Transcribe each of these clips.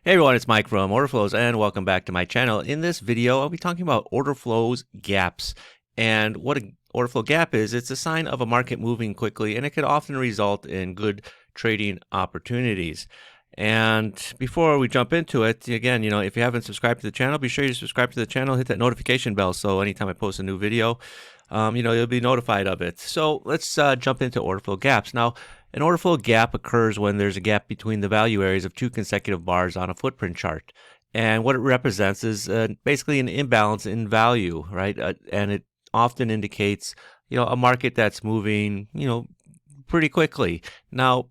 Hey everyone, it's Mike from Orderflows and welcome back to my channel. In this video, I'll be talking about order flows gaps. And what an order flow gap is, it's a sign of a market moving quickly and it can often result in good trading opportunities. And before we jump into it, again, if you haven't subscribed to the channel, be sure you subscribe to the channel, hit that notification bell so anytime I post a new video, you'll be notified of it. So let's jump into order flow gaps. Now, an order flow gap occurs when there's a gap between the value areas of two consecutive bars on a footprint chart. And what it represents is basically an imbalance in value, right? And it often indicates, a market that's moving, pretty quickly. Now,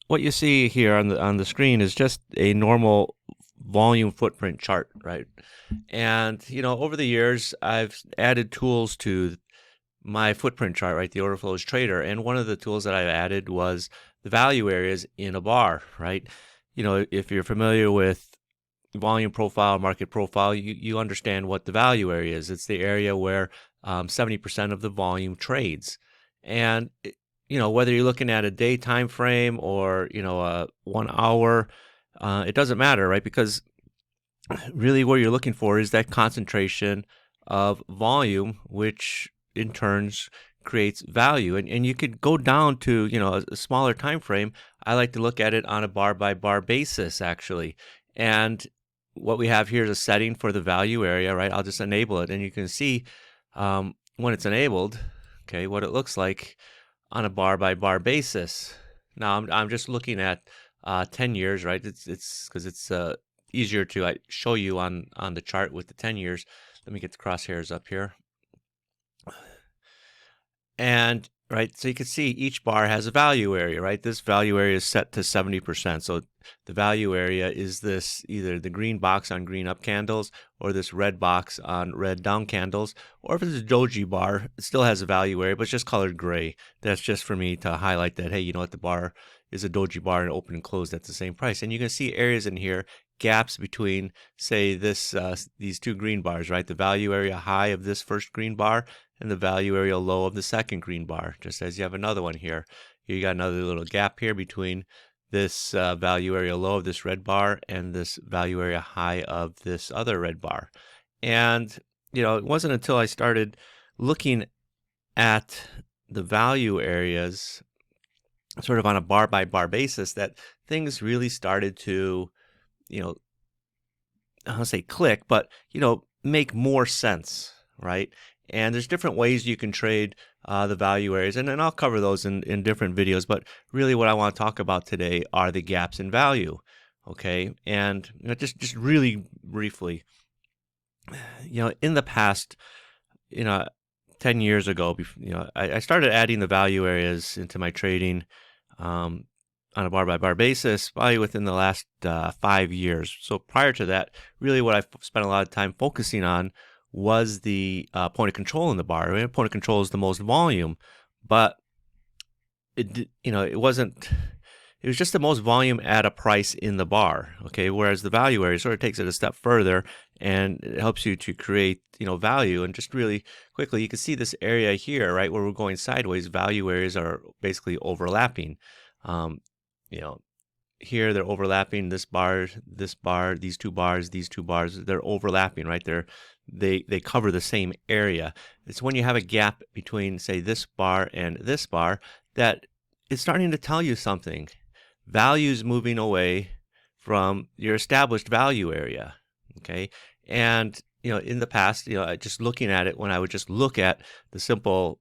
what you see here on the screen is just a normal volume footprint chart, right? And, over the years, I've added tools to my footprint chart, right? The Orderflows trader. And one of the tools that I added was the value areas in a bar, right? If you're familiar with volume profile, market profile, you understand what the value area is. It's the area where 70% of the volume trades. And, whether you're looking at a day time frame or, a 1 hour, it doesn't matter, right? Because really what you're looking for is that concentration of volume, which in turns creates value. And you could go down to, a smaller time frame. I like to look at it on a bar by bar basis, actually. And what we have here is a setting for the value area, right? I'll just enable it. And you can see when it's enabled, okay, what it looks like on a bar by bar basis. Now I'm just looking at 10 years, right? It's because it's easier to show you on the chart with the 10 years. Let me get the crosshairs up here. And right, so you can see each bar has a value area, right? This value area is set to 70%. So the value area is this, either the green box on green up candles or this red box on red down candles. Or if it's a doji bar, it still has a value area, but it's just colored gray. That's just for me to highlight that, hey, the bar is a doji bar and open and closed at the same price. And you can see areas in here, gaps between, say, these two green bars, right? The value area high of this first green bar and the value area low of the second green bar, just as you have another one here. You got another little gap here between this value area low of this red bar and this value area high of this other red bar. And, it wasn't until I started looking at the value areas sort of on a bar by bar basis that things really started to, I don't say click, but, make more sense, right? And there's different ways you can trade the value areas, and I'll cover those in different videos. But really what I want to talk about today are the gaps in value, okay? And just really briefly, in the past, 10 years ago, I started adding the value areas into my trading on a bar-by-bar basis, probably within the last 5 years. So prior to that, really what I spent a lot of time focusing on was the point of control in the bar. I mean, point of control is the most volume, but it wasn't. It was just the most volume at a price in the bar. Okay, whereas the value area sort of takes it a step further and it helps you to create value. And just really quickly, you can see this area here, right, where we're going sideways. Value areas are basically overlapping. Here they're overlapping. This bar, these two bars, they're overlapping, right? They cover the same area. It's when you have a gap between, say, this bar and this bar that it's starting to tell you something. Value's moving away from your established value area, okay? And, in the past, just looking at it, when I would just look at the simple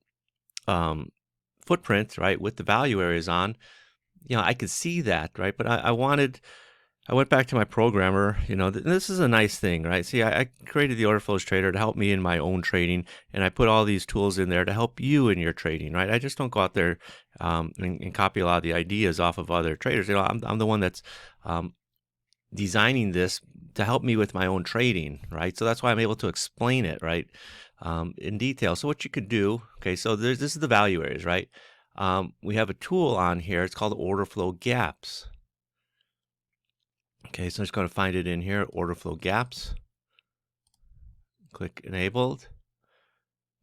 footprint, right, with the value areas on, I could see that, right? But I went back to my programmer, this is a nice thing, right? See, I created the Orderflows trader to help me in my own trading, and I put all these tools in there to help you in your trading, right? I just don't go out there and copy a lot of the ideas off of other traders. I'm the one that's designing this to help me with my own trading, right? So that's why I'm able to explain it, right, in detail. So what you could do, okay, so this is the value areas, right? We have a tool on here. It's called order flow gaps. Okay, so I'm just going to find it in here, order flow gaps. Click enabled.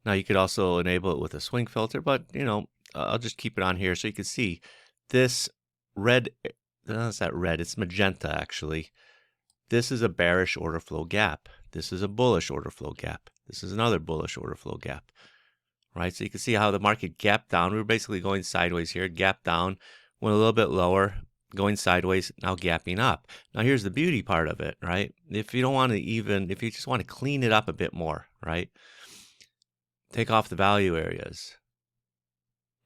Now you could also enable it with a swing filter, but I'll just keep it on here so you can see this red. That's that red. It's magenta actually. this is a bearish order flow gap. This is a bullish order flow gap. This is another bullish order flow gap, right? So you can see how the market gapped down. We were basically going sideways here, gapped down, went a little bit lower, going sideways, now gapping up. Now here's the beauty part of it, right? If you don't want to if you just want to clean it up a bit more, right? Take off the value areas,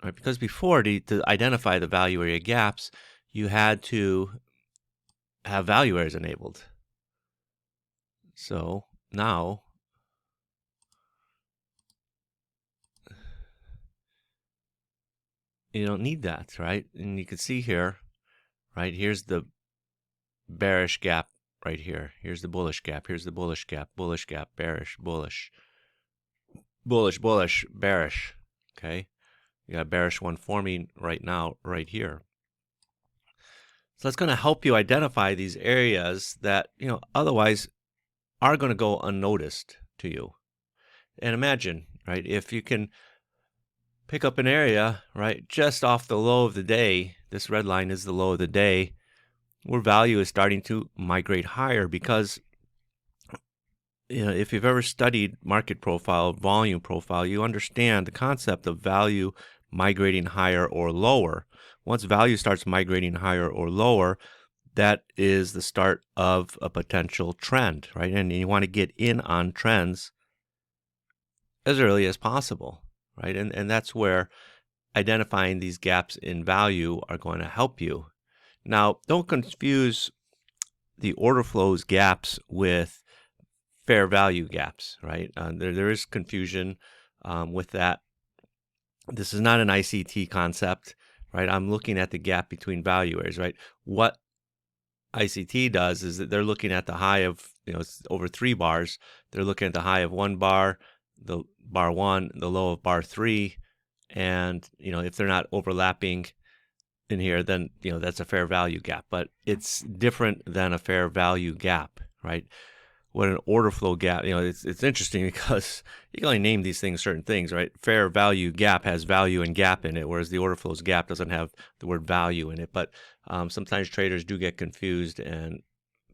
right? Because before, to identify the value area gaps, you had to have value areas enabled. So now you don't need that, right? And you can see here, right? Here's the bearish gap right here. Here's the bullish gap. Here's the bullish gap, bearish, bullish, bullish, bullish, bearish. Okay. You got a bearish one forming right now, right here. So that's going to help you identify these areas that, otherwise are going to go unnoticed to you. And imagine, right, if you can pick up an area, right, just off the low of the day, this red line is the low of the day, where value is starting to migrate higher, because if you've ever studied market profile, volume profile, you understand the concept of value migrating higher or lower. Once value starts migrating higher or lower, that is the start of a potential trend, right? And you want to get in on trends as early as possible, right? And that's where identifying these gaps in value are going to help you. Now, don't confuse the order flows gaps with fair value gaps, right? There is confusion with that. This is not an ICT concept, right? I'm looking at the gap between value areas, right? What ICT does is that they're looking at the high of, it's over 3 bars. They're looking at the high of 1 bar, the bar 1, the low of bar 3, and if they're not overlapping in here, then that's a fair value gap. But it's different than a fair value gap, right? What an order flow gap, it's interesting because you can only name these things certain things, right? Fair value gap has value and gap in it, whereas the order flows gap doesn't have the word value in it. But sometimes traders do get confused and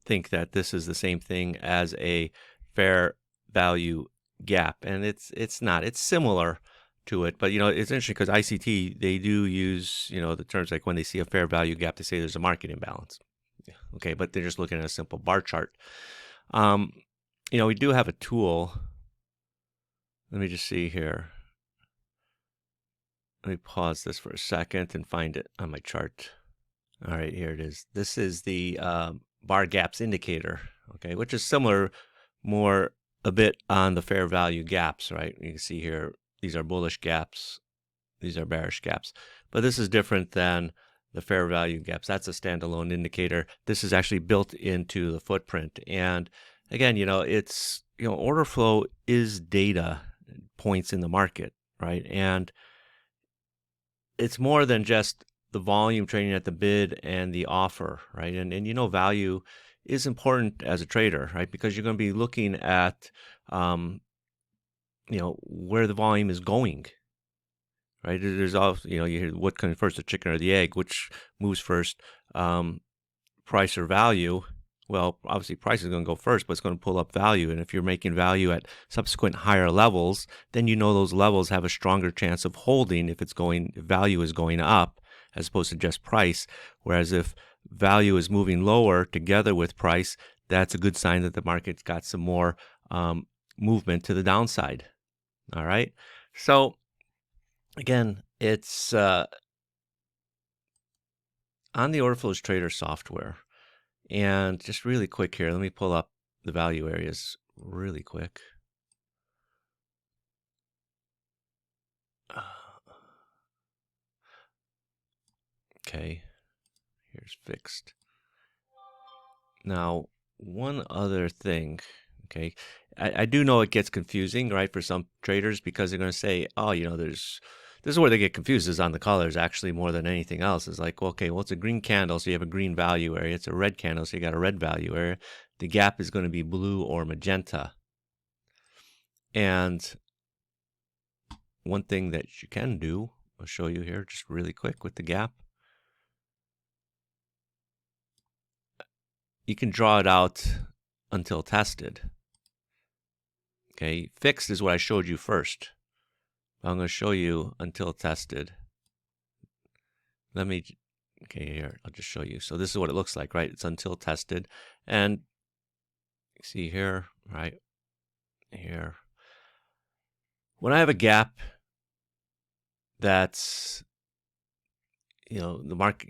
think that this is the same thing as a fair value gap, and it's not. It's similar to it, but it's interesting because ICT, they do use the terms like when they see a fair value gap, they say there's a market imbalance. Okay, but they're just looking at a simple bar chart. We do have a tool. Let me just see here. Let me pause this for a second and find it on my chart. All right, here it is. This is the bar gaps indicator, okay, which is similar, more a bit on the fair value gaps, right? You can see here, these are bullish gaps, these are bearish gaps, but this is different than the fair value gaps. That's a standalone indicator. This is actually built into the footprint. And again, it's, order flow is data points in the market, right? And it's more than just the volume trading at the bid and the offer, right? And value is important as a trader, right? Because you're going to be looking at, where the volume is going, right? There's also, you hear what comes first, the chicken or the egg, which moves first, price or value. Well, obviously price is going to go first, but it's going to pull up value. And if you're making value at subsequent higher levels, then those levels have a stronger chance of holding if value is going up as opposed to just price. Whereas if value is moving lower together with price, that's a good sign that the market's got some more movement to the downside. All right. So again, it's on the Orderflows Trader software. And just really quick here, let me pull up the value areas really quick. Okay, here's fixed. Now, one other thing, okay, I do know it gets confusing, right, for some traders, because they're going to say, oh, this is where they get confused, is on the colors actually more than anything else. It's like, okay, well, it's a green candle, so you have a green value area. It's a red candle, so you got a red value area. The gap is going to be blue or magenta. And one thing that you can do, I'll show you here just really quick with the gap. you can draw it out until tested. Okay, fixed is what I showed you first. I'm going to show you until tested. Okay, here, I'll just show you. So this is what it looks like, right? It's until tested. And see here, right here. When I have a gap that's, the market,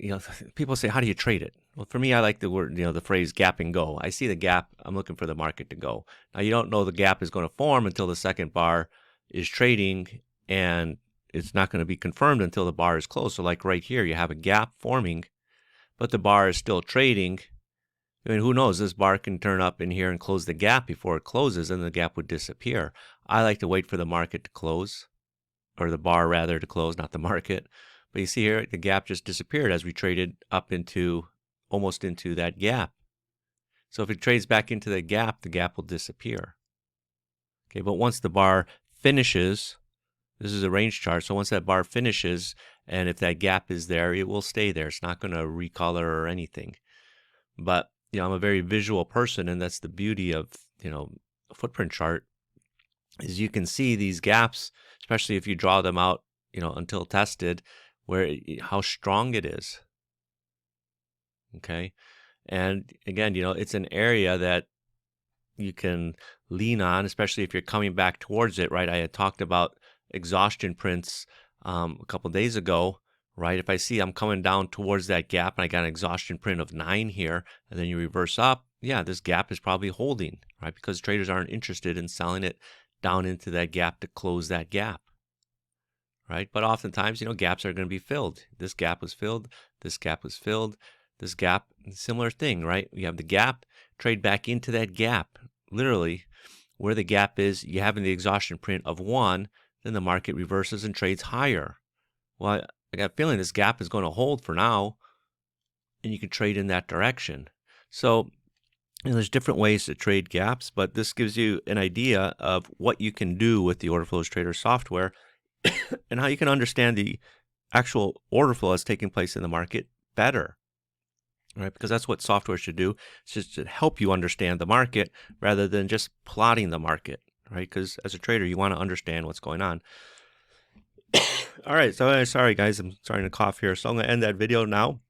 people say, how do you trade it? Well, for me, I like the word, the phrase gap and go. I see the gap, I'm looking for the market to go. Now, you don't know the gap is going to form until the second bar is trading, and it's not going to be confirmed until the bar is closed. So like right here, you have a gap forming, but the bar is still trading. I mean, who knows? This bar can turn up in here and close the gap before it closes, and the gap would disappear. I like to wait for the market to close, or the bar rather to close, not the market. But you see here, the gap just disappeared as we traded up into, almost into that gap. So if it trades back into the gap will disappear. Okay, but once the bar finishes, this is a range chart, so once that bar finishes, and if that gap is there, it will stay there. It's not going to recolor or anything. But, I'm a very visual person, and that's the beauty of, a footprint chart, is you can see these gaps, especially if you draw them out, until tested, how strong it is. Okay. And again, it's an area that you can lean on, especially if you're coming back towards it, right? I had talked about exhaustion prints a couple of days ago, right? If I see I'm coming down towards that gap and I got an exhaustion print of 9 here, and then you reverse up, yeah, this gap is probably holding, right? Because traders aren't interested in selling it down into that gap to close that gap, right? But oftentimes, gaps are going to be filled. This gap was filled. This gap was filled. This gap, similar thing, right? You have the gap, trade back into that gap. Literally, where the gap is, you have in the exhaustion print of 1, then the market reverses and trades higher. Well, I got a feeling this gap is going to hold for now, and you can trade in that direction. So, there's different ways to trade gaps, but this gives you an idea of what you can do with the Orderflows Trader software and how you can understand the actual order flow that's taking place in the market better, right? Because that's what software should do. It's just to help you understand the market rather than just plotting the market, right? Because as a trader, you want to understand what's going on. All right, so sorry guys, I'm starting to cough here, so I'm going to end that video now.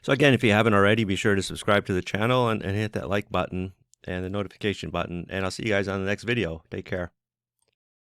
So again, if you haven't already, be sure to subscribe to the channel and hit that like button and the notification button, and I'll see you guys on the next video. Take care.